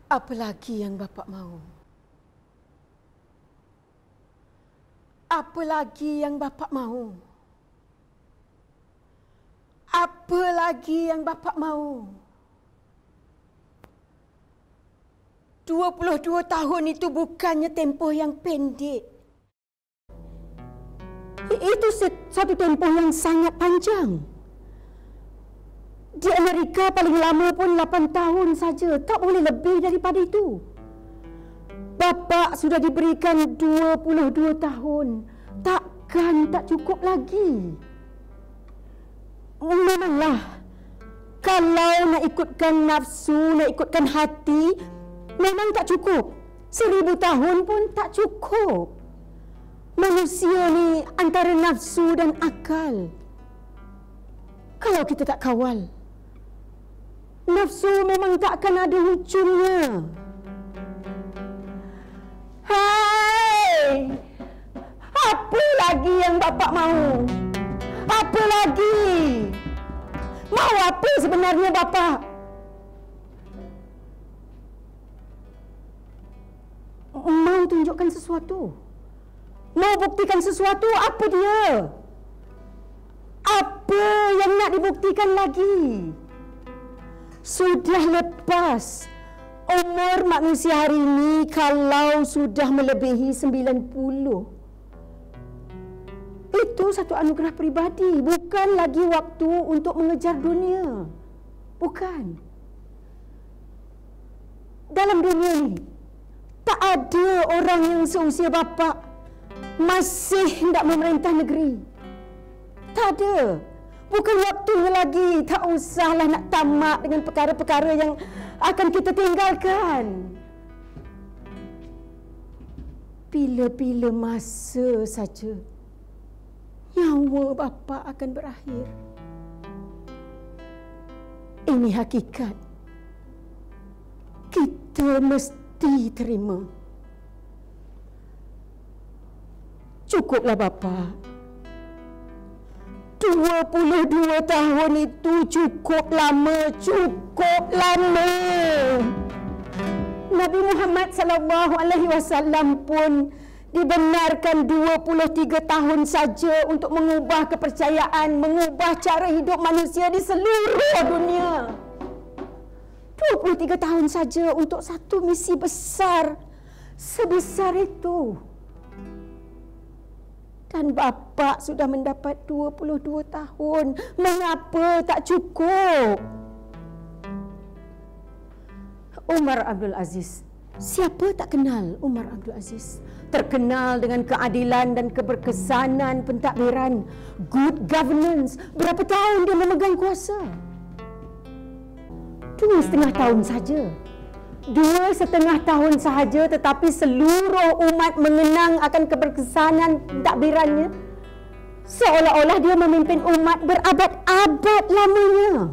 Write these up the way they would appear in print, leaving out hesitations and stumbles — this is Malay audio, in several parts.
Apa lagi yang Bapak mahu? Apa lagi yang Bapak mahu? Apa lagi yang Bapak mahu? 22 tahun itu bukannya tempoh yang pendek. Itu satu tempoh yang sangat panjang. Di Amerika paling lama pun 8 tahun saja, tak boleh lebih daripada itu. Bapa sudah diberikan 22 tahun, takkan tak cukup lagi. Memanglah, kalau nak ikutkan nafsu, nak ikutkan hati, memang tak cukup. 1000 tahun pun tak cukup. Manusia ni antara nafsu dan akal. Kalau kita tak kawal, nafsu memang tak akan ada ujungnya. Hai! Apa lagi yang Bapak mahu? Apa lagi? Mahu apa sebenarnya Bapak? Mau tunjukkan sesuatu? Mau buktikan sesuatu? Apa dia? Apa yang nak dibuktikan lagi? Sudah lepas umur manusia hari ini kalau sudah melebihi 90. Itu satu anugerah peribadi, bukan lagi waktu untuk mengejar dunia. Bukan. Dalam dunia ni, tak ada orang yang seusia Bapak masih hendak memerintah negeri. Tak ada. Bukan waktunya lagi. Tak usahlah nak tamak dengan perkara-perkara yang akan kita tinggalkan. Bila-bila masa saja nyawa Bapa akan berakhir. Ini hakikat. Kita mesti terima. Cukuplah Bapa. 22 tahun itu cukup lama, cukup lama. Nabi Muhammad SAW pun dibenarkan 23 tahun saja untuk mengubah kepercayaan, mengubah cara hidup manusia di seluruh dunia. 23 tahun saja untuk satu misi besar sebesar itu. Dan Bapa sudah mendapat 22 tahun. Mengapa tak cukup? Umar Abdul Aziz. Siapa tak kenal Umar Abdul Aziz? Terkenal dengan keadilan dan keberkesanan pentadbiran. Good governance. Berapa tahun dia memegang kuasa? 2,5 tahun saja. 2,5 tahun sahaja, tetapi seluruh umat mengenang akan keberkesanan pentadbirannya. Seolah-olah dia memimpin umat berabad-abad lamanya.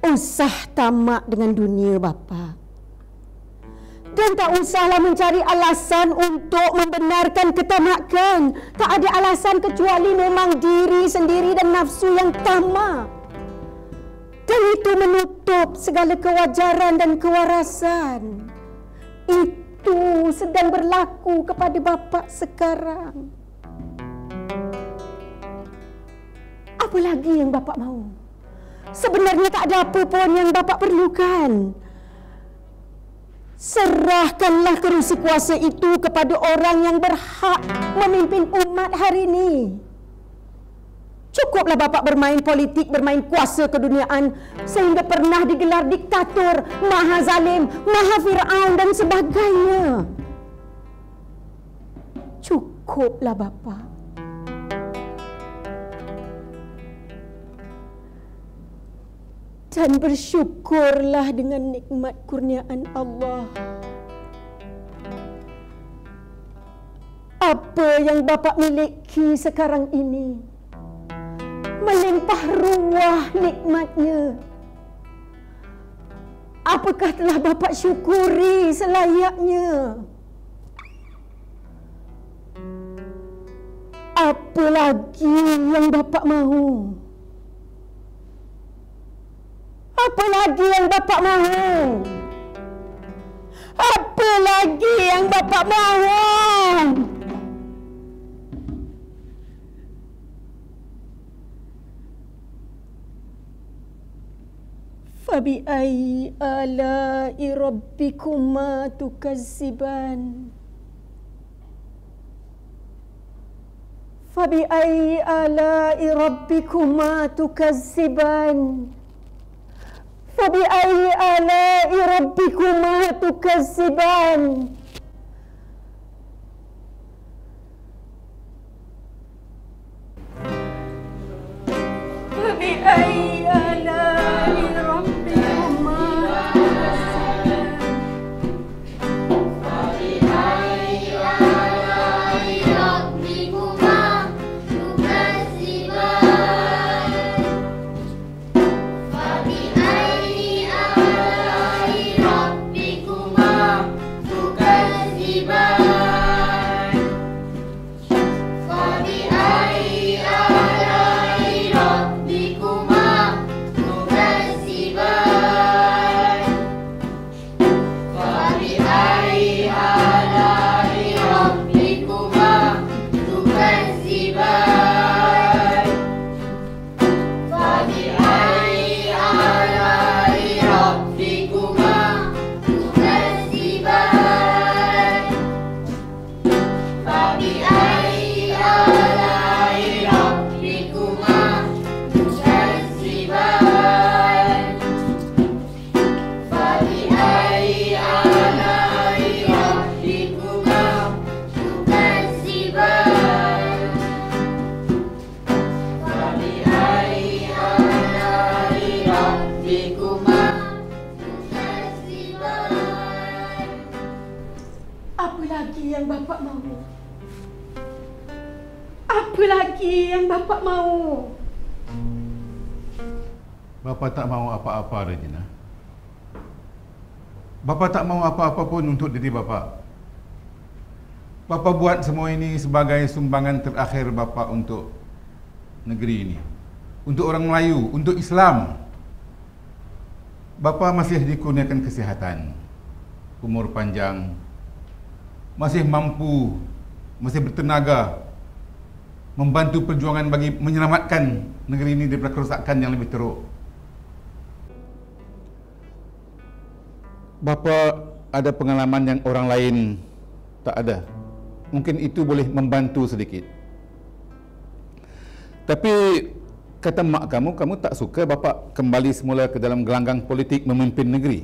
Usah tamak dengan dunia Bapa. Dan tak usahlah mencari alasan untuk membenarkan ketamakan. Tak ada alasan kecuali memang diri sendiri dan nafsu yang tamak. Dan itu menutup segala kewajaran dan kewarasan. Itu sedang berlaku kepada Bapa sekarang. Apa lagi yang Bapa mahu? Sebenarnya tak ada apa pun yang Bapa perlukan. Serahkanlah kerusi kuasa itu kepada orang yang berhak memimpin umat hari ini. Cukuplah Bapa bermain politik, bermain kuasa keduniaan sehingga pernah digelar diktator, maha zalim, maha Fir'aun dan sebagainya. Cukuplah Bapa. Dan bersyukurlah dengan nikmat kurniaan Allah. Apa yang Bapa miliki sekarang ini melimpah ruah nikmatnya. Apakah telah Bapa syukuri selayaknya? Apa lagi yang Bapa mahu? Apa lagi yang Bapak mahu? Apa lagi yang Bapak mahu? Fabi'ayyi ala'i rabbikuma tukazziban. Fabi'ayyi ala'i rabbikuma tukazziban. Fabi'ayyi ala'i rabbikuma tukazziban. Fabi'ayyi ala'i rabbikuma yang Bapak mahu? Apa lagi yang Bapak mahu? Bapa tak mahu apa-apa, Regina. Bapa tak mahu apa-apa pun untuk diri bapa. Bapa buat semua ini sebagai sumbangan terakhir bapa untuk negeri ini, untuk orang Melayu, untuk Islam. Bapa masih dikurniakan kesihatan, umur panjang, masih mampu, masih bertenaga membantu perjuangan bagi menyelamatkan negeri ini daripada kerosakan yang lebih teruk. Bapa ada pengalaman yang orang lain tak ada. Mungkin itu boleh membantu sedikit. Tapi kata mak kamu tak suka bapa kembali semula ke dalam gelanggang politik memimpin negeri.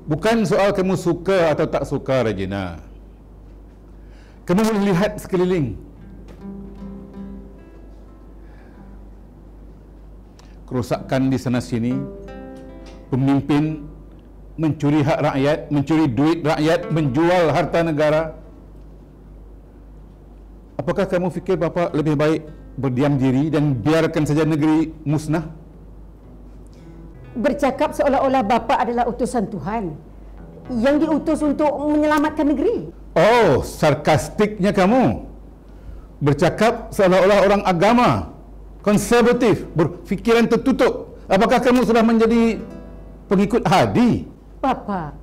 Bukan soal kamu suka atau tak suka, Regina. Kamu boleh lihat sekeliling. Kerosakan di sana sini, pemimpin mencuri hak rakyat, mencuri duit rakyat, menjual harta negara. Apakah kamu fikir bapa lebih baik berdiam diri dan biarkan saja negeri musnah? Bercakap seolah-olah bapa adalah utusan Tuhan yang diutus untuk menyelamatkan negeri. Oh, sarkastiknya kamu. Bercakap seolah-olah orang agama, konservatif, berfikiran tertutup. Apakah kamu sudah menjadi pengikut Hadi? Bapa,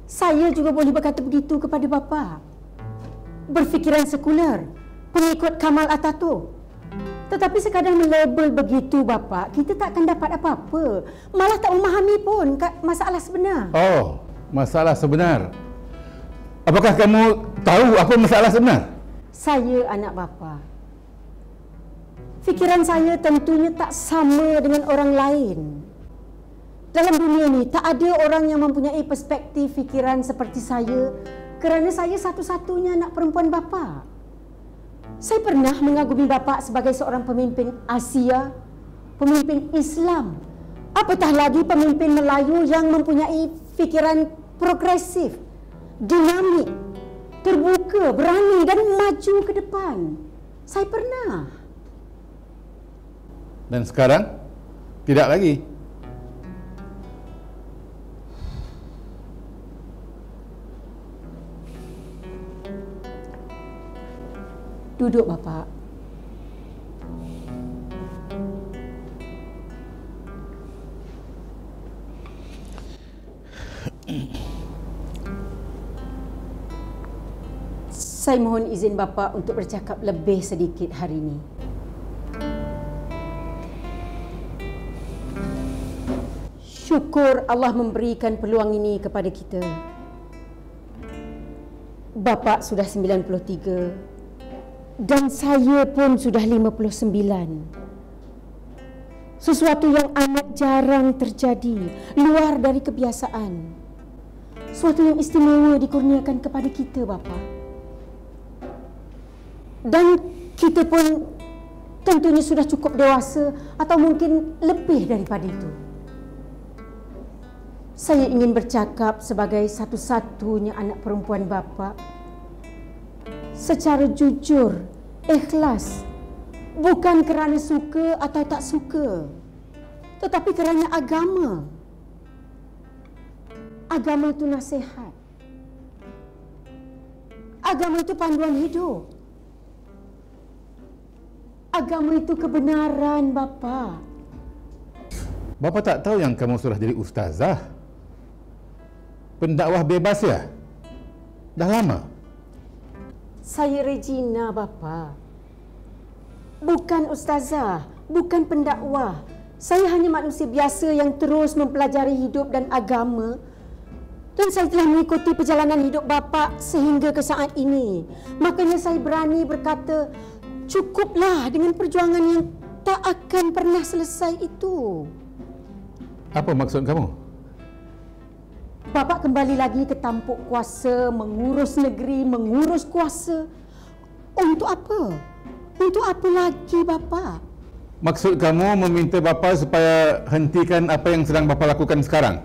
saya juga boleh berkata begitu kepada bapa. Berfikiran sekular, pengikut Kamal Atatürk. Tetapi sekadar melabel begitu bapa, kita tak akan dapat apa-apa. Malah tak memahami pun masalah sebenar. Oh, masalah sebenar. Apakah kamu tahu apa masalah sebenar? Saya anak bapa. Fikiran saya tentunya tak sama dengan orang lain. Dalam dunia ni tak ada orang yang mempunyai perspektif fikiran seperti saya kerana saya satu-satunya anak perempuan bapa. Saya pernah mengagumi bapa sebagai seorang pemimpin Asia, pemimpin Islam. Apatah lagi pemimpin Melayu yang mempunyai fikiran progresif, dinamik, terbuka, berani dan maju ke depan. Saya pernah. Dan sekarang tidak lagi. Duduk bapa. Saya mohon izin bapa untuk bercakap lebih sedikit hari ini. Syukur Allah memberikan peluang ini kepada kita. Bapa sudah 93 dan saya pun sudah 59. Sesuatu yang amat jarang terjadi, luar dari kebiasaan. Sesuatu yang istimewa dikurniakan kepada kita bapa. Dan kita pun tentunya sudah cukup dewasa atau mungkin lebih daripada itu. Saya ingin bercakap sebagai satu-satunya anak perempuan bapa. Secara jujur, ikhlas. Bukan kerana suka atau tak suka, tetapi kerana agama. Agama itu nasihat. Agama itu panduan hidup. Agama itu kebenaran, bapa. Bapa tak tahu yang kamu sudah jadi ustazah? Pendakwah bebas ya? Dah lama? Saya Regina, bapa. Bukan ustazah, bukan pendakwah. Saya hanya manusia biasa yang terus mempelajari hidup dan agama. Dan saya telah mengikuti perjalanan hidup bapa sehingga ke saat ini. Makanya saya berani berkata, cukuplah dengan perjuangan yang tak akan pernah selesai itu. Apa maksud kamu? Bapa kembali lagi ke tampuk kuasa, mengurus negeri, mengurus kuasa. Untuk apa? Untuk apa lagi bapa? Maksud kamu meminta bapa supaya hentikan apa yang sedang bapa lakukan sekarang?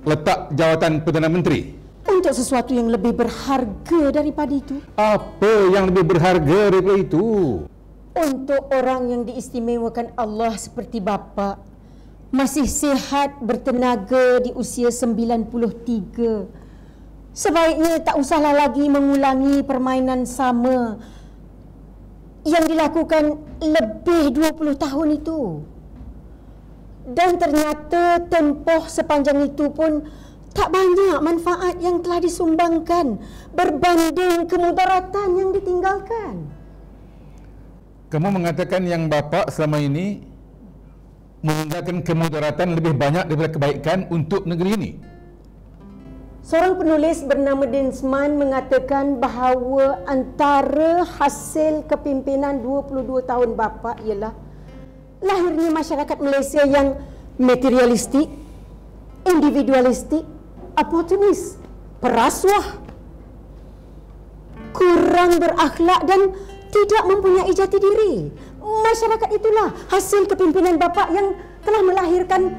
Letak jawatan Perdana Menteri? Untuk sesuatu yang lebih berharga daripada itu. Apa yang lebih berharga daripada itu? Untuk orang yang diistimewakan Allah seperti bapa, masih sihat, bertenaga di usia 93. Sebaiknya tak usahlah lagi mengulangi permainan sama yang dilakukan lebih 20 tahun itu. Dan ternyata tempoh sepanjang itu pun tak banyak manfaat yang telah disumbangkan berbanding kemudaratan yang ditinggalkan. Kamu mengatakan yang bapa selama ini meninggalkan kemudaratan lebih banyak daripada kebaikan untuk negeri ini. Seorang penulis bernama Densman mengatakan bahawa antara hasil kepimpinan 22 tahun bapa ialah lahirnya masyarakat Malaysia yang materialistik, individualistik, oportunis, perasuah, kurang berakhlak dan tidak mempunyai jati diri. Masyarakat itulah hasil kepimpinan bapa yang telah melahirkan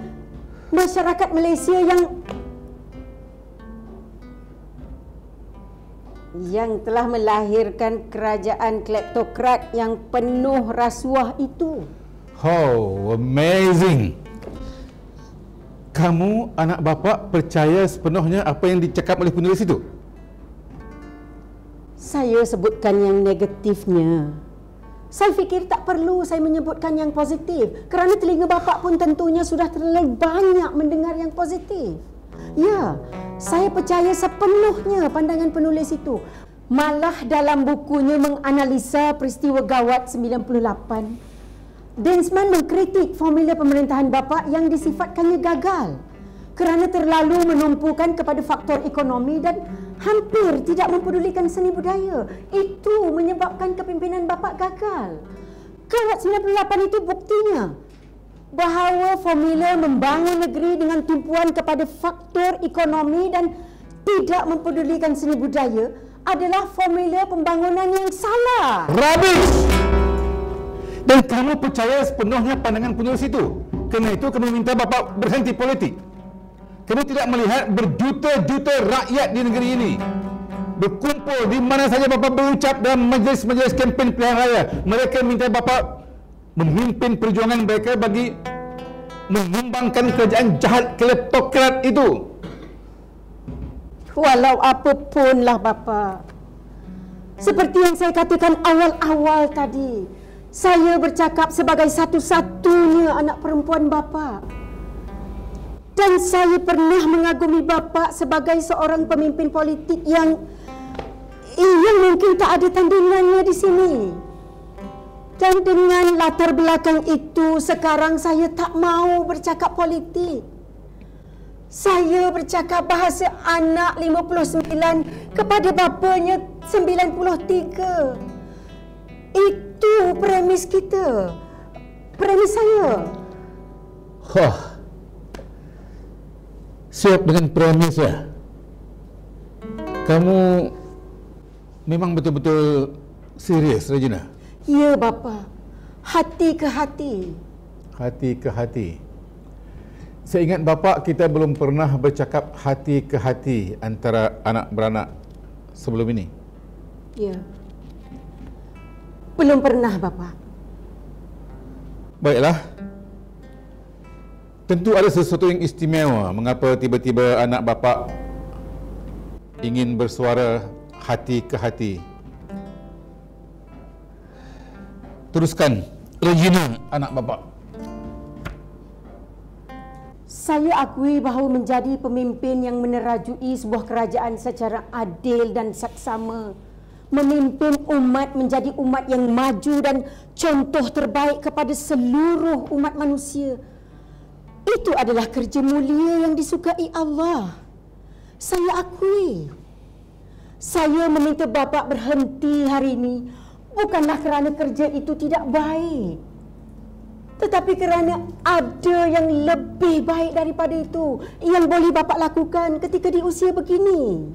masyarakat Malaysia yang telah melahirkan kerajaan kleptokrat yang penuh rasuah itu. Oh, amazing. Kamu, anak bapa, percaya sepenuhnya apa yang dicakap oleh penulis itu? Saya sebutkan yang negatifnya. Saya fikir tak perlu saya menyebutkan yang positif, kerana telinga bapa pun tentunya sudah terlalu banyak mendengar yang positif. Ya, saya percaya sepenuhnya pandangan penulis itu. Malah dalam bukunya menganalisa peristiwa Gawat 98, Densman mengkritik formula pemerintahan bapa yang disifatkannya gagal kerana terlalu menumpukan kepada faktor ekonomi dan hampir tidak mempedulikan seni budaya. Itu menyebabkan kepimpinan bapa gagal. Gawat 98 itu buktinya bahawa formula membangun negeri dengan tumpuan kepada faktor ekonomi dan tidak mempedulikan seni budaya adalah formula pembangunan yang salah. Rubbish! Dan kamu percaya sepenuhnya pandangan penulis itu? Kerana itu kamu minta bapa berhenti politik. Kamu tidak melihat berjuta-juta rakyat di negeri ini berkumpul di mana saja bapa berucap dalam majlis-majlis kempen pilihan raya. Mereka minta bapa memimpin perjuangan mereka bagi menumbangkan kerajaan jahat kleptokrat itu. Walau apapunlah bapa, seperti yang saya katakan awal-awal tadi, saya bercakap sebagai satu-satunya anak perempuan bapa. Dan saya pernah mengagumi bapa sebagai seorang pemimpin politik yang Ia mungkin tak ada tandingannya di sini. Dan dengan latar belakang itu, sekarang saya tak mau bercakap politik. Saya bercakap bahasa anak 59 kepada bapanya 93. Itu premis kita. Premis saya. Siap dengan premis ya? Kamu memang betul-betul serius, Regina? Ya, bapa. Hati ke hati. Hati ke hati. Saya ingat bapa kita belum pernah bercakap hati ke hati antara anak beranak sebelum ini. Ya. Belum pernah, bapa. Baiklah. Tentu ada sesuatu yang istimewa mengapa tiba-tiba anak bapa ingin bersuara hati ke hati. Teruskan, Regina, anak bapa. Saya akui bahawa menjadi pemimpin yang menerajui sebuah kerajaan secara adil dan saksama, memimpin umat menjadi umat yang maju dan contoh terbaik kepada seluruh umat manusia, itu adalah kerja mulia yang disukai Allah. Saya akui. Saya meminta bapa berhenti hari ini bukanlah kerana kerja itu tidak baik, tetapi kerana ada yang lebih baik daripada itu yang boleh bapa lakukan ketika di usia begini.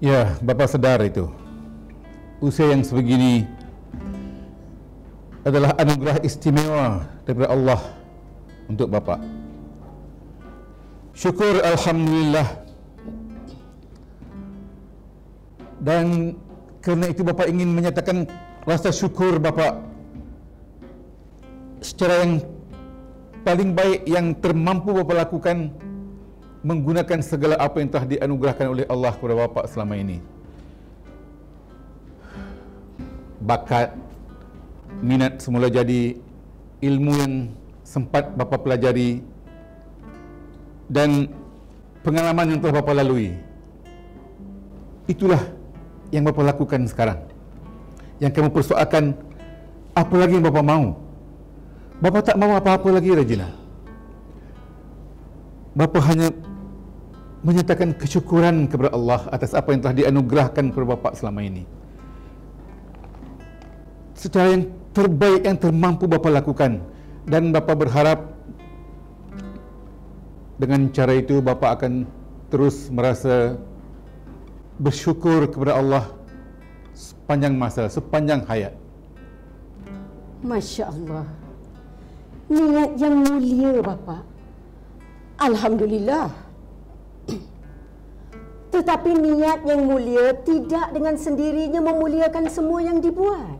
Ya, bapa sedar itu. Usia yang sebegini adalah anugerah istimewa daripada Allah untuk bapa. Syukur alhamdulillah. Dan kerana itu bapa ingin menyatakan rasa syukur bapa secara yang paling baik yang termampu bapa lakukan, menggunakan segala apa yang telah dianugerahkan oleh Allah kepada bapa selama ini. Bakat, minat semula jadi, ilmu yang sempat bapa pelajari, dan pengalaman yang telah bapa lalui. Itulah yang bapa lakukan sekarang. Yang kamu persoalkan, apa lagi yang bapa mahu? Bapa tak mahu apa-apa lagi, Regina. Bapa hanya menyatakan kesyukuran kepada Allah atas apa yang telah dianugerahkan kepada bapa selama ini. Secara yang terbaik yang termampu bapa lakukan, dan bapa berharap dengan cara itu bapa akan terus merasa bersyukur kepada Allah sepanjang masa, sepanjang hayat. Masya Allah. Niat yang mulia bapa. Alhamdulillah. Tetapi niat yang mulia tidak dengan sendirinya memuliakan semua yang dibuat.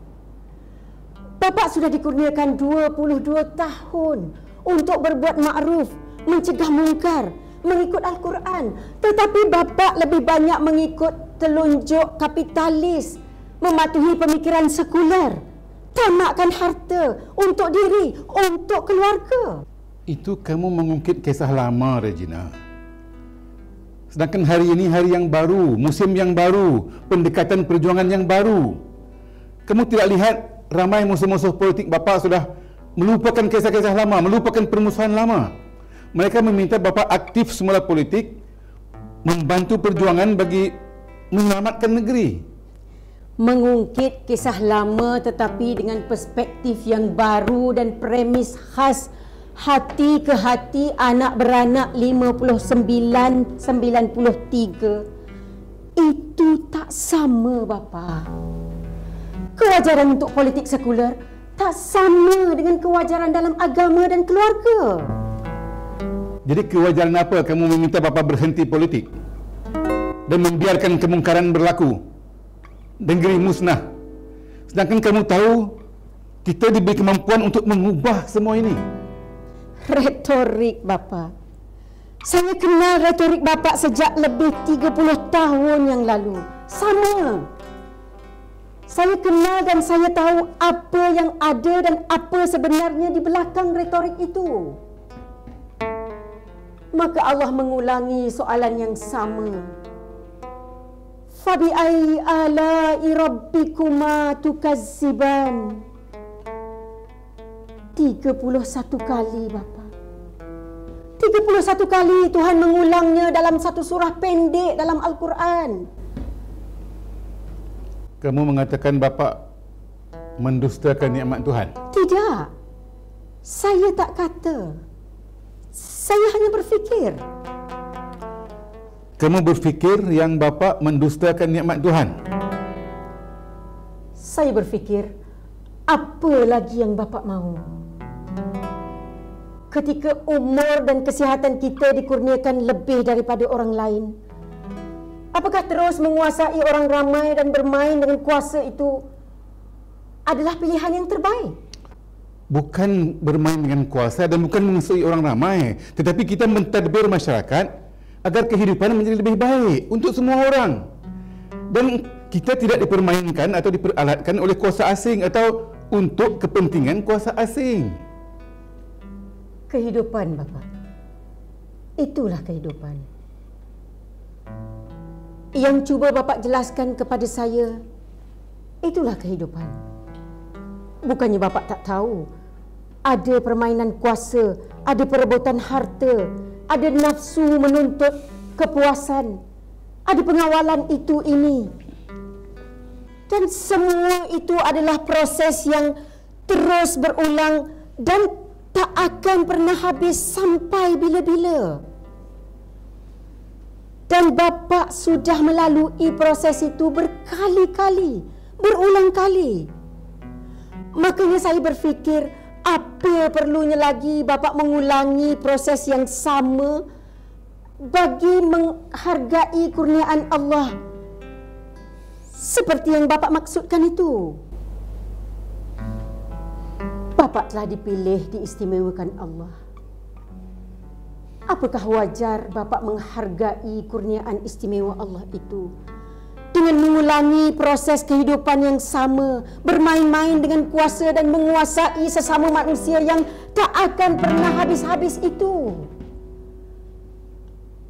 Bapa sudah dikurniakan 22 tahun untuk berbuat makruf, mencegah mungkar, mengikut Al-Quran. Tetapi bapa lebih banyak mengikut telunjuk kapitalis, mematuhi pemikiran sekular, tamakkan harta untuk diri, untuk keluarga. Itu kamu mengungkit kisah lama, Regina. Sedangkan hari ini hari yang baru, musim yang baru, pendekatan perjuangan yang baru. Kamu tidak lihat ramai musuh-musuh politik bapa sudah melupakan kisah-kisah lama, melupakan permusuhan lama. Mereka meminta bapa aktif semula politik, membantu perjuangan bagi menyelamatkan negeri. Mengungkit kisah lama tetapi dengan perspektif yang baru dan premis khas hati ke hati anak beranak 59-93. Itu tak sama bapa. Kewajaran untuk politik sekular tak sama dengan kewajaran dalam agama dan keluarga. Jadi kewajaran apa kamu meminta bapa berhenti politik dan membiarkan kemungkaran berlaku, negeri musnah, sedangkan kamu tahu kita diberi kemampuan untuk mengubah semua ini? Retorik bapa. Saya kenal retorik bapa sejak lebih 30 tahun yang lalu. Sama. Saya kenal dan saya tahu apa yang ada dan apa sebenarnya di belakang retorik itu. Maka Allah mengulangi soalan yang sama. Fabi'ayyi ala'i rabbikuma tukazziban. 31 kali Bapa. 31 kali Tuhan mengulangnya dalam satu surah pendek dalam Al-Quran. Kamu mengatakan Bapa mendustakan nikmat Tuhan? Tidak. Saya tak kata. Saya hanya berfikir. Kamu berfikir yang Bapa mendustakan nikmat Tuhan? Saya berfikir, apa lagi yang Bapa mahu? Ketika umur dan kesihatan kita dikurniakan lebih daripada orang lain, apakah terus menguasai orang ramai dan bermain dengan kuasa itu adalah pilihan yang terbaik? Bukan bermain dengan kuasa dan bukan menguasai orang ramai, tetapi kita mentadbir masyarakat agar kehidupan menjadi lebih baik untuk semua orang. Dan kita tidak dipermainkan atau diperalatkan oleh kuasa asing atau untuk kepentingan kuasa asing. Kehidupan, Bapa. Itulah kehidupan. Yang cuba Bapa jelaskan kepada saya, itulah kehidupan. Bukannya Bapa tak tahu, ada permainan kuasa, ada perebutan harta, ada nafsu menuntut kepuasan, ada pengawalan itu ini. Dan semua itu adalah proses yang terus berulang dan tak akan pernah habis sampai bila-bila. Dan Bapa sudah melalui proses itu berkali-kali, berulang kali. Makanya saya berfikir, apa perlunya lagi Bapa mengulangi proses yang sama bagi menghargai kurniaan Allah seperti yang Bapa maksudkan itu. Bapa telah dipilih, diistimewakan Allah. Apakah wajar Bapa menghargai kurniaan istimewa Allah itu dengan mengulangi proses kehidupan yang sama, bermain-main dengan kuasa dan menguasai sesama manusia yang tak akan pernah habis-habis itu?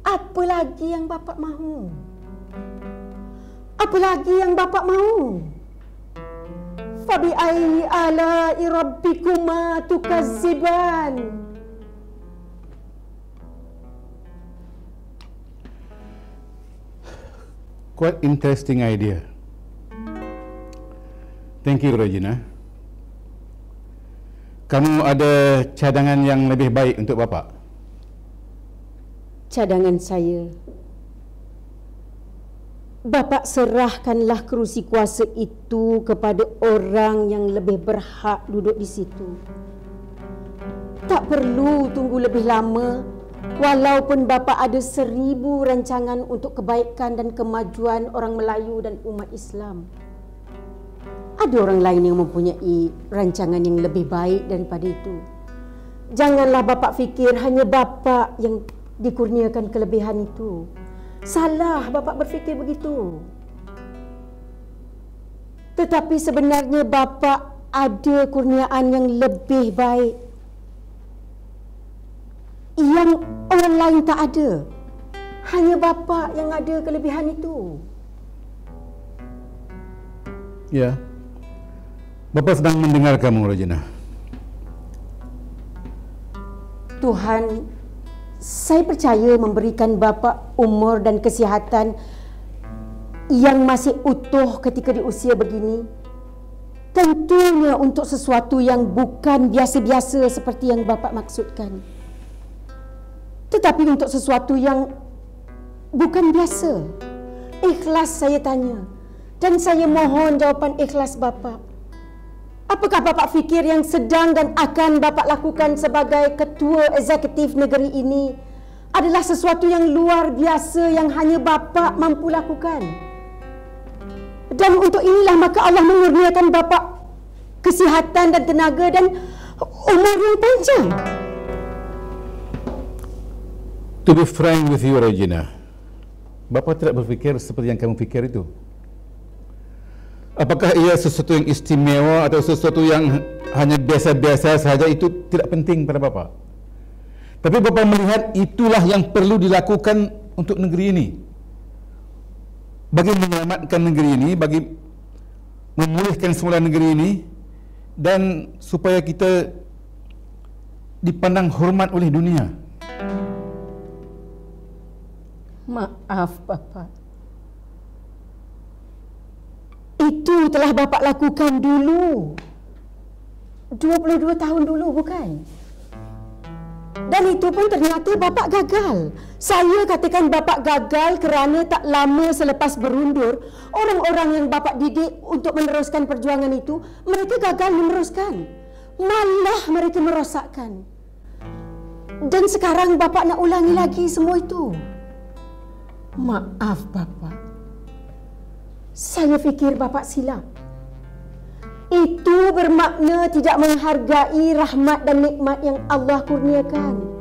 Apa lagi yang Bapa mahu? Apa lagi yang Bapa mahu? Fabi'ayyi ala'i rabbikuma tukazziban. Quite interesting idea. Thank you, Regina. Kamu ada cadangan yang lebih baik untuk Bapa? Cadangan saya, Bapa serahkanlah kerusi kuasa itu kepada orang yang lebih berhak duduk di situ. Tak perlu tunggu lebih lama, walaupun Bapa ada 1000 rancangan untuk kebaikan dan kemajuan orang Melayu dan umat Islam. Ada orang lain yang mempunyai rancangan yang lebih baik daripada itu. Janganlah Bapa fikir hanya Bapa yang dikurniakan kelebihan itu. Salah Bapa berfikir begitu. Tetapi sebenarnya Bapa ada kurniaan yang lebih baik, yang orang lain tak ada. Hanya Bapa yang ada kelebihan itu. Ya. Bapa sedang mendengar kamu, Regina. Tuhan, saya percaya memberikan Bapa umur dan kesihatan yang masih utuh ketika di usia begini, tentunya untuk sesuatu yang bukan biasa-biasa seperti yang Bapa maksudkan, tetapi untuk sesuatu yang bukan biasa. Ikhlas saya tanya, dan saya mohon jawapan ikhlas Bapa. Apakah Bapa fikir yang sedang dan akan Bapa lakukan sebagai ketua eksekutif negeri ini adalah sesuatu yang luar biasa yang hanya Bapa mampu lakukan? Dan untuk inilah maka Allah mengurniakan Bapa kesihatan dan tenaga dan umur yang panjang. To be frank with you, Regina, Bapa tidak berfikir seperti yang kamu fikir itu. Apakah ia sesuatu yang istimewa atau sesuatu yang hanya biasa-biasa sahaja, itu tidak penting pada Bapa. Tapi Bapa melihat itulah yang perlu dilakukan untuk negeri ini. bagi menyelamatkan negeri ini, bagi memulihkan semula negeri ini, dan supaya kita dipandang hormat oleh dunia. Maaf Bapa. Itu telah Bapa lakukan dulu. 22 tahun dulu, bukan? Dan itu pun ternyata Bapa gagal. Saya katakan Bapa gagal kerana tak lama selepas berundur, orang-orang yang Bapa didik untuk meneruskan perjuangan itu, mereka gagal meneruskan. Malah mereka merosakkan. Dan sekarang Bapa nak ulangi lagi semua itu. Maaf Bapa. Saya fikir Bapa silap. Itu bermakna tidak menghargai rahmat dan nikmat yang Allah kurniakan.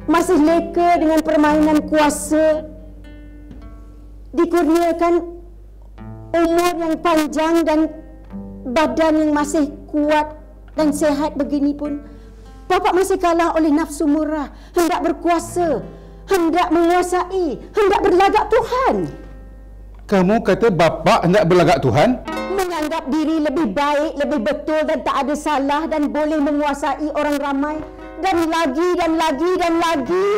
Masih leka dengan permainan kuasa. Dikurniakan umur yang panjang dan badan yang masih kuat dan sehat begini pun, Bapa masih kalah oleh nafsu murah, hendak berkuasa, hendak menguasai, hendak berlagak Tuhan. Kamu kata bapa hendak berlagak Tuhan? Menganggap diri lebih baik, lebih betul dan tak ada salah dan boleh menguasai orang ramai. Dan lagi dan lagi dan lagi.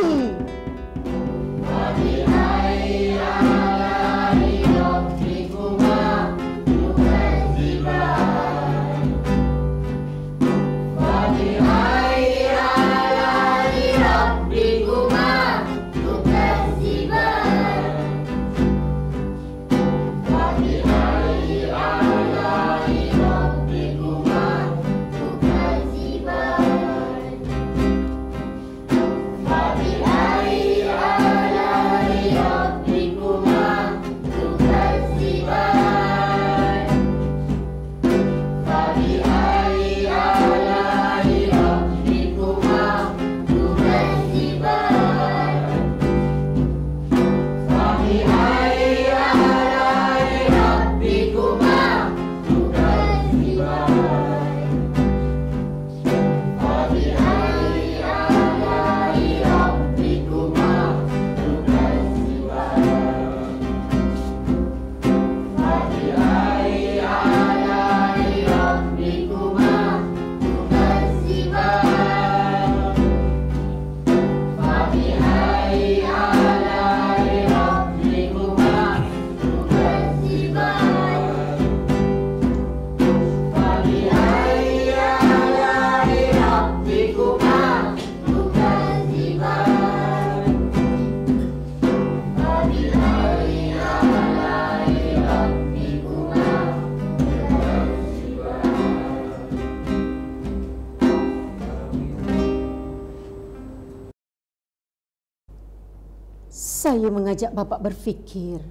Saya mengajak Bapa berfikir.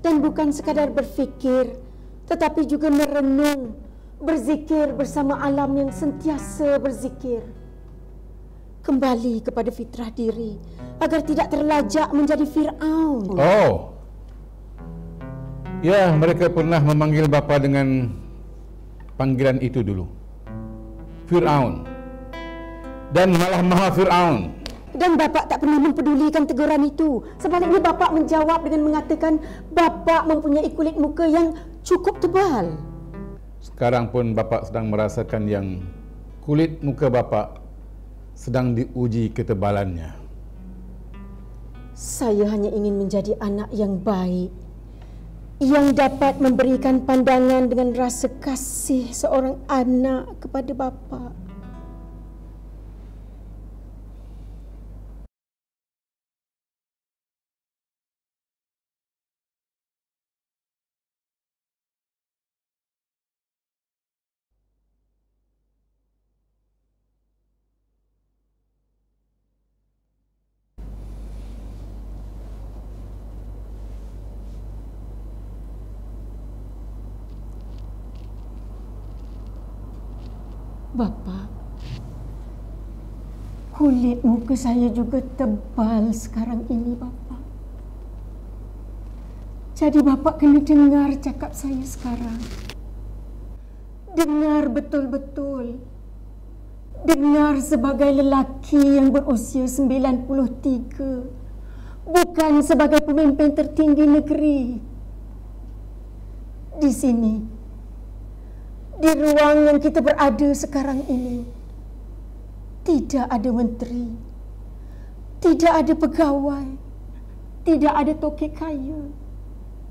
Dan bukan sekadar berfikir, tetapi juga merenung, berzikir bersama alam yang sentiasa berzikir. Kembali kepada fitrah diri agar tidak terlajak menjadi Fir'aun. Oh. Ya, mereka pernah memanggil bapa dengan panggilan itu dulu. Fir'aun. Dan malah Maha Fir'aun. Dan Bapa tak pernah mempedulikan teguran itu. Sebaliknya Bapa menjawab dengan mengatakan Bapa mempunyai kulit muka yang cukup tebal. Sekarang pun bapa sedang merasakan yang kulit muka bapa sedang diuji ketebalannya. Saya hanya ingin menjadi anak yang baik, yang dapat memberikan pandangan dengan rasa kasih seorang anak kepada bapa. Bapa, kulit muka saya juga tebal sekarang ini, Bapa. Jadi Bapa kena dengar cakap saya sekarang. Dengar betul-betul. Dengar sebagai lelaki yang berusia 93. bukan sebagai pemimpin tertinggi negeri. Di sini, di ruang yang kita berada sekarang ini, tidak ada menteri, tidak ada pegawai, tidak ada tokek kaya,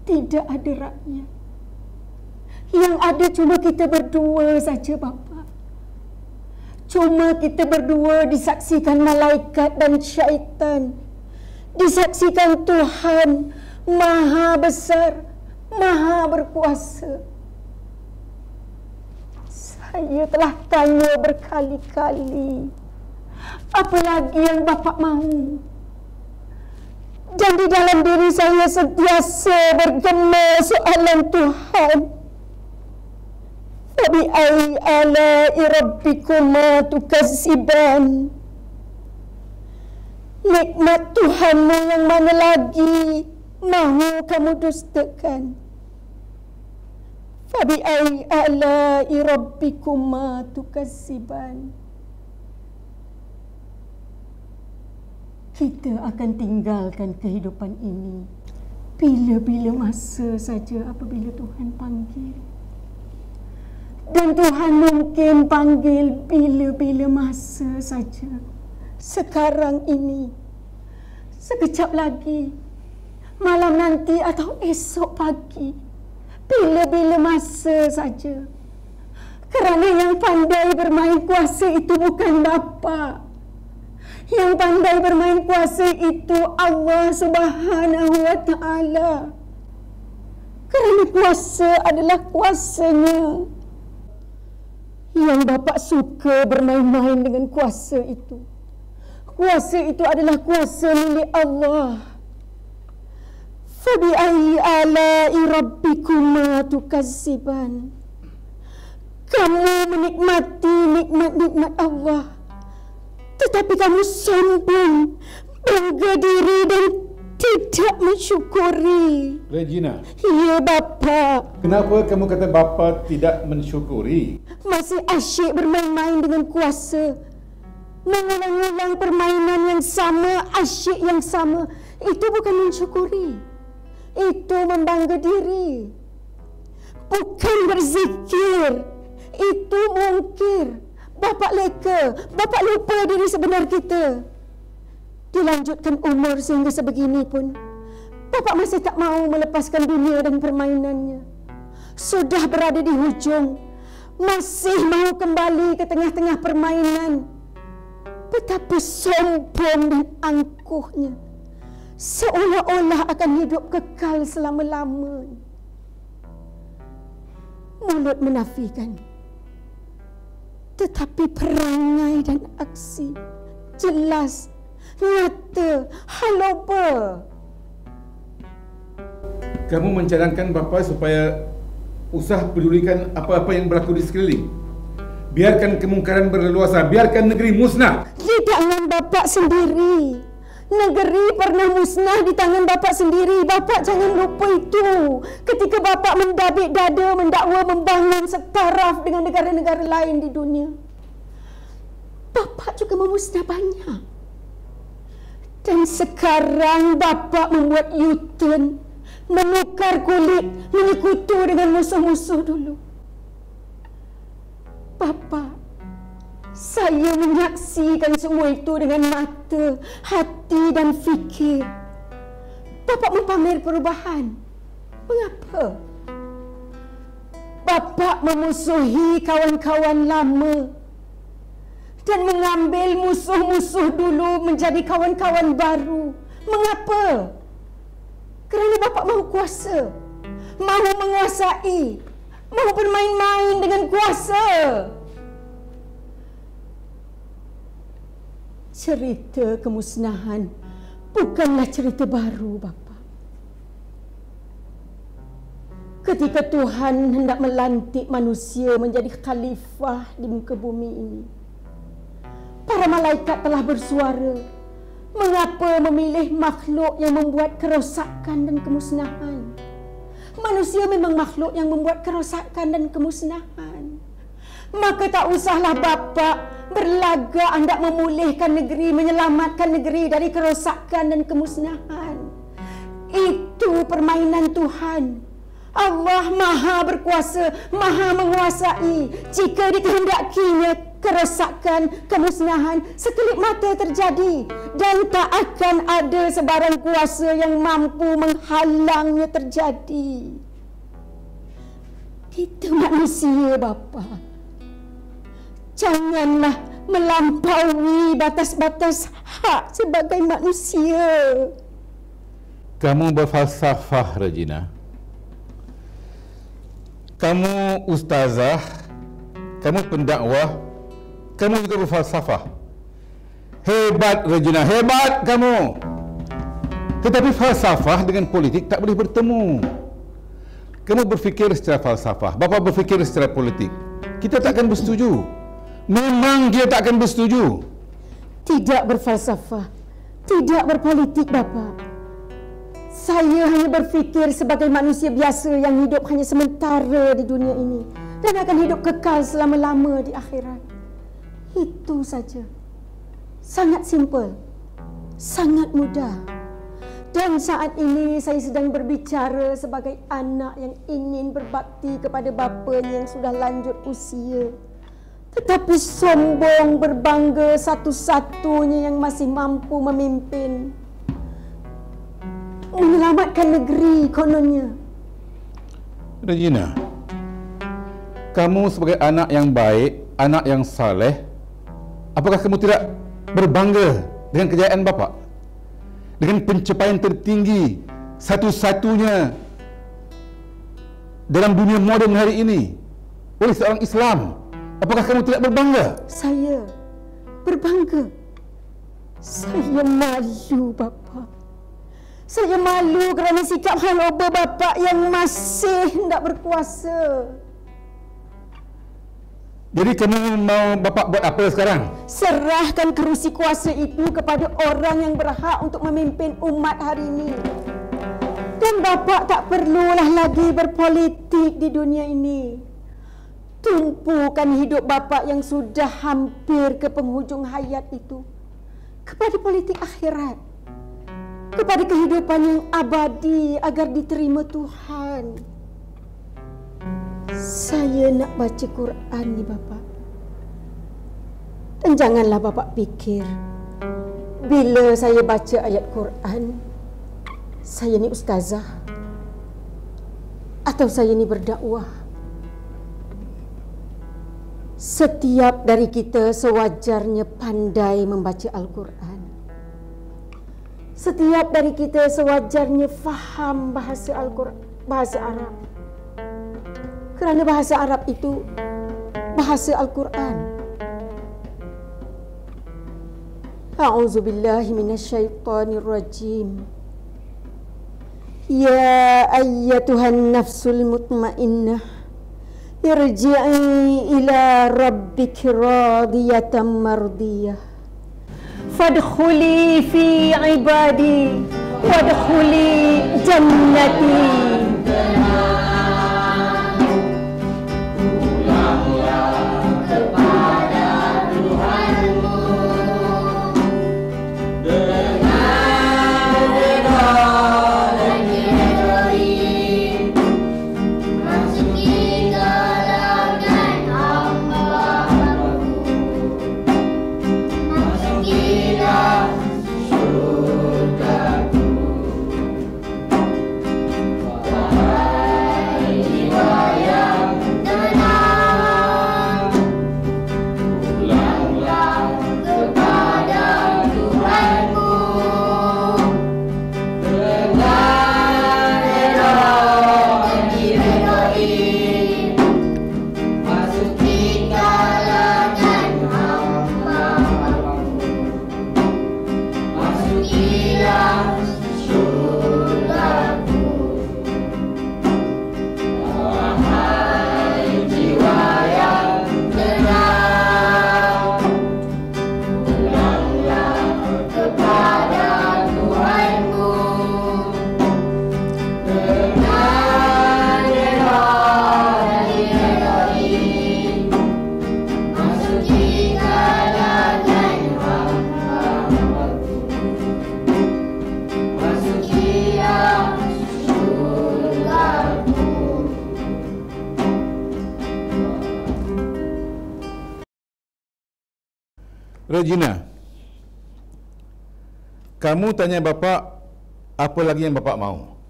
tidak ada rakyat. Yang ada cuma kita berdua saja, Bapa. Cuma kita berdua disaksikan malaikat dan syaitan, disaksikan Tuhan Maha Besar, Maha Berkuasa. Saya telah tanya berkali-kali, apa lagi yang Bapa mahu? Dan di dalam diri saya sentiasa bergema soalan Tuhan. Fabi'ai ala'i rabbikuma tukazziban. Nikmat Tuhanmu yang mana lagi mahu kamu dustakan? Fabi'ai ala'i rabbikuma tukazziban. Kita akan tinggalkan kehidupan ini bila-bila masa saja apabila Tuhan panggil. Dan Tuhan mungkin panggil bila-bila masa saja. Sekarang ini, sekejap lagi, malam nanti atau esok pagi, bila-bila masa saja. Kerana yang pandai bermain kuasa itu bukan Bapa. Yang pandai bermain kuasa itu Allah Subhanahu wa Ta'ala. Kerana kuasa adalah kuasanya. Yang Bapa suka bermain-main dengan kuasa itu. Kuasa itu adalah kuasa milik Allah. Fabi'ai ala'i rabbikuma tukazziban. Kamu menikmati nikmat-nikmat Allah, tetapi kamu sombong, bangga diri dan tidak mensyukuri. Regina. Ya, Bapa. Kenapa kamu kata bapa tidak mensyukuri? Masih asyik bermain-main dengan kuasa, mengulang-ulang permainan yang sama, asyik yang sama. Itu bukan mensyukuri, itu membangga diri. Bukan berzikir, itu mungkir. Bapak leka, Bapak lupa diri sebenar kita. Dilanjutkan umur sehingga sebegini pun, Bapak masih tak mahu melepaskan dunia dan permainannya. Sudah berada di hujung, masih mahu kembali ke tengah-tengah permainan. Betapa sombong dan angkuhnya, seolah-olah akan hidup kekal selama-lamanya. Mulut menafikan, tetapi perangai dan aksi jelas, nyata, haloba. Kamu mencadangkan bapa supaya usah pedulikan apa-apa yang berlaku di sekeliling. Biarkan kemungkaran berleluasa, biarkan negeri musnah. Di tangan Bapak sendiri. Negeri pernah musnah di tangan Bapak sendiri. Bapak jangan lupa itu. Ketika Bapak mendabik dada, mendakwa membangun setaraf dengan negara-negara lain di dunia, Bapak juga memusnah banyak. Dan sekarang Bapak membuat U-turn, menukar kulit, menyekutu dengan musuh-musuh dulu. Bapak, saya menyaksikan semua itu dengan mata, hati dan fikir. Bapak mempamer perubahan. Mengapa? Bapak memusuhi kawan-kawan lama dan mengambil musuh-musuh dulu menjadi kawan-kawan baru. Mengapa? Kerana Bapak mahu kuasa, mahu menguasai, mahu bermain-main dengan kuasa. Cerita kemusnahan bukanlah cerita baru, Bapa. Ketika Tuhan hendak melantik manusia menjadi khalifah di muka bumi ini, para malaikat telah bersuara, mengapa memilih makhluk yang membuat kerosakan dan kemusnahan? Manusia memang makhluk yang membuat kerosakan dan kemusnahan. Maka tak usahlah Bapa berlagak hendak memulihkan negeri, menyelamatkan negeri dari kerosakan dan kemusnahan. Itu permainan Tuhan. Allah Maha berkuasa, Maha menguasai. Jika dikehendakinya, kerosakan, kemusnahan sekelip mata terjadi, dan tak akan ada sebarang kuasa yang mampu menghalangnya terjadi. Kita manusia, Bapa. Janganlah melampaui batas-batas hak sebagai manusia. Kamu berfalsafah, Regina. Kamu ustazah, kamu pendakwah, kamu juga berfalsafah. Hebat, Regina, hebat kamu. Tetapi falsafah dengan politik tak boleh bertemu. Kamu berfikir secara falsafah, bapa berfikir secara politik. Kita tak akan bersetuju. Memang dia tak akan bersetuju. Tidak berfalsafah, tidak berpolitik, Bapa. Saya hanya berfikir sebagai manusia biasa yang hidup hanya sementara di dunia ini dan akan hidup kekal selama-lama di akhirat. Itu saja. Sangat simple, sangat mudah. Dan saat ini saya sedang berbicara sebagai anak yang ingin berbakti kepada bapanya yang sudah lanjut usia, tetapi sombong berbangga satu-satunya yang masih mampu memimpin, menyelamatkan negeri kononnya. Regina, kamu sebagai anak yang baik, anak yang saleh, apakah kamu tidak berbangga dengan kejayaan bapa? Dengan pencapaian tertinggi satu-satunya dalam dunia moden hari ini oleh seorang Islam. Apakah kamu tidak berbangga? Saya berbangga. Saya malu, Bapa. Saya malu kerana sikap haloba bapa yang masih hendak berkuasa. Jadi kamu mau bapa buat apa sekarang? Serahkan kerusi kuasa itu kepada orang yang berhak untuk memimpin umat hari ini. Dan bapa tak perlulah lagi berpolitik di dunia ini. Tumpukan hidup bapa yang sudah hampir ke penghujung hayat itu kepada politik akhirat, kepada kehidupan yang abadi agar diterima Tuhan. Saya nak baca Quran ni, Bapa. Dan janganlah Bapa fikir bila saya baca ayat Quran, saya ni ustazah atau saya ni berdakwah. Setiap dari kita sewajarnya pandai membaca Al-Quran. Setiap dari kita sewajarnya faham bahasa Al-Quran, bahasa Arab. Kerana bahasa Arab itu bahasa Al-Quran. A'udzubillahi minasyaitonir rajim. Ya ayyatuhan nafsul mutmainnah, irji'i ila rabbiki radiyatan mardiyah. Fadkhuli fi ibadi wadkhuli jannati. Regina, kamu tanya bapa apa lagi yang bapa mau.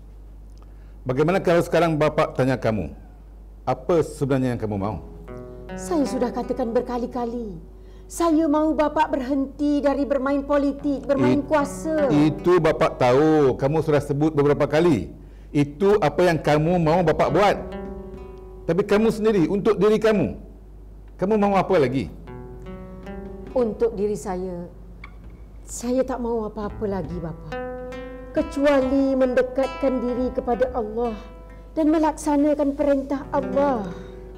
Bagaimana kalau sekarang bapa tanya kamu, apa sebenarnya yang kamu mau? Saya sudah katakan berkali-kali, saya mau bapa berhenti dari bermain politik, bermain kuasa. Itu bapa tahu, kamu sudah sebut beberapa kali. Itu apa yang kamu mau bapa buat. Tapi kamu sendiri, untuk diri kamu mau apa lagi? Untuk diri saya tak mau apa-apa lagi bapa, kecuali mendekatkan diri kepada Allah dan melaksanakan perintah Allah.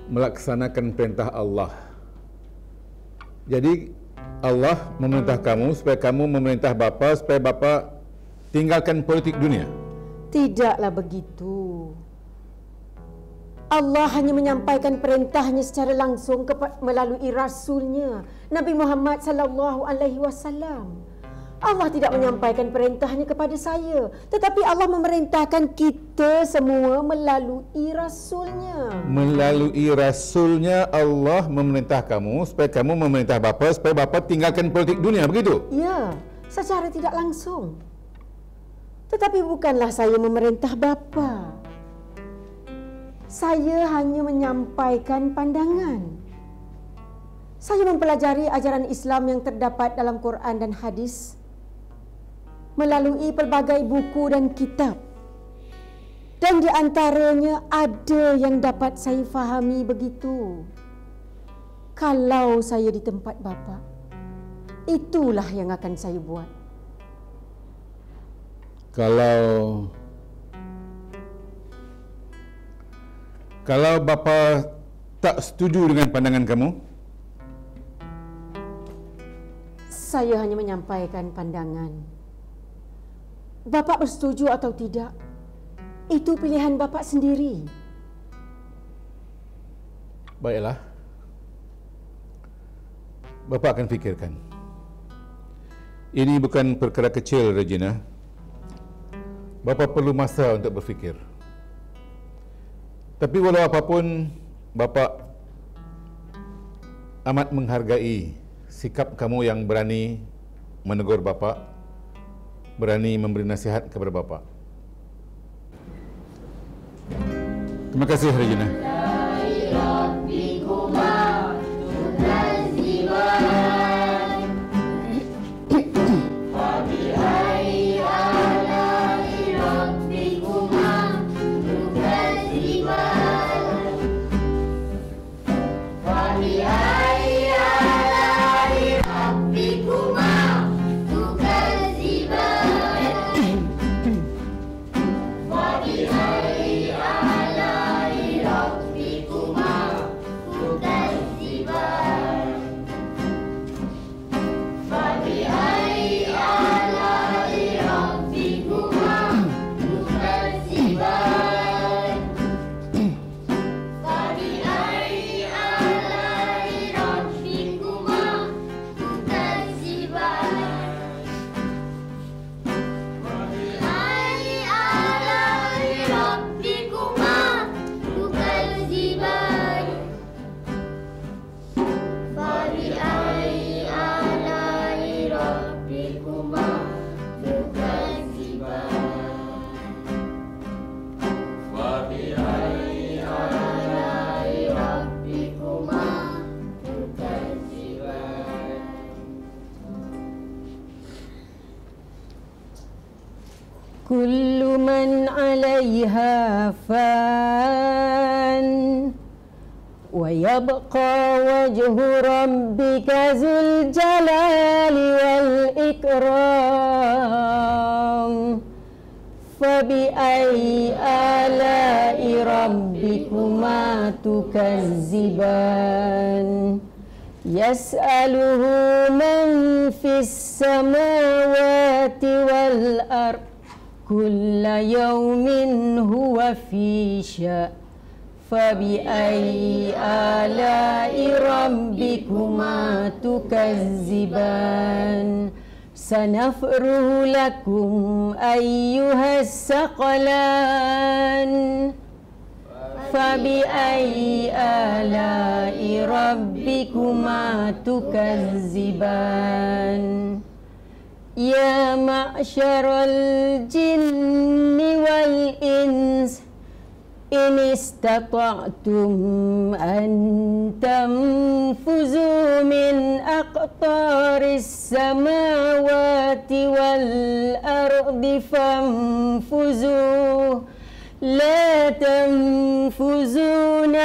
Melaksanakan perintah Allah. Jadi Allah memerintah kamu supaya kamu memerintah bapa supaya bapa tinggalkan politik dunia. Tidaklah begitu. Allah hanya menyampaikan perintahnya secara langsung melalui Rasulnya Nabi Muhammad sallallahu alaihi wasallam. Allah tidak menyampaikan perintahnya kepada saya, tetapi Allah memerintahkan kita semua melalui Rasulnya. Melalui Rasulnya Allah memerintah kamu supaya kamu memerintah bapa supaya bapa tinggalkan politik dunia, begitu? Ya, secara tidak langsung. Tetapi bukanlah saya memerintah bapa. Saya hanya menyampaikan pandangan. Saya mempelajari ajaran Islam yang terdapat dalam Quran dan hadis melalui pelbagai buku dan kitab. Dan di antaranya ada yang dapat saya fahami begitu. Kalau saya di tempat bapa, itulah yang akan saya buat. Kalau bapa tak setuju dengan pandangan kamu, saya hanya menyampaikan pandangan. Bapa bersetuju atau tidak, itu pilihan bapa sendiri. baiklah. Bapa akan fikirkan. Ini bukan perkara kecil, Regina. Bapa perlu masa untuk berfikir. Tapi walau apapun, bapa amat menghargai sikap kamu yang berani menegur bapa, berani memberi nasihat kepada bapa. Terima kasih, Regina. Kullu man 'alayha fan wa yabqa wajhu rabbika zul jalali wal ikram fabi ayyi ala'i rabbikuma tukazziban yas'aluhu man fis samawati wal ardh kulla yawmin huwa fi sya' fabi'ayyi ala'i rabbikuma tukazziban sanafruhu lakum ayyuhas saqalan fabi'ayyi ala'i ربكما تكذبان يا معشر الجن والإنس إن استطعتم أن تنفذوا من أقطار السماوات والأرض فانفذوا لا تنفذون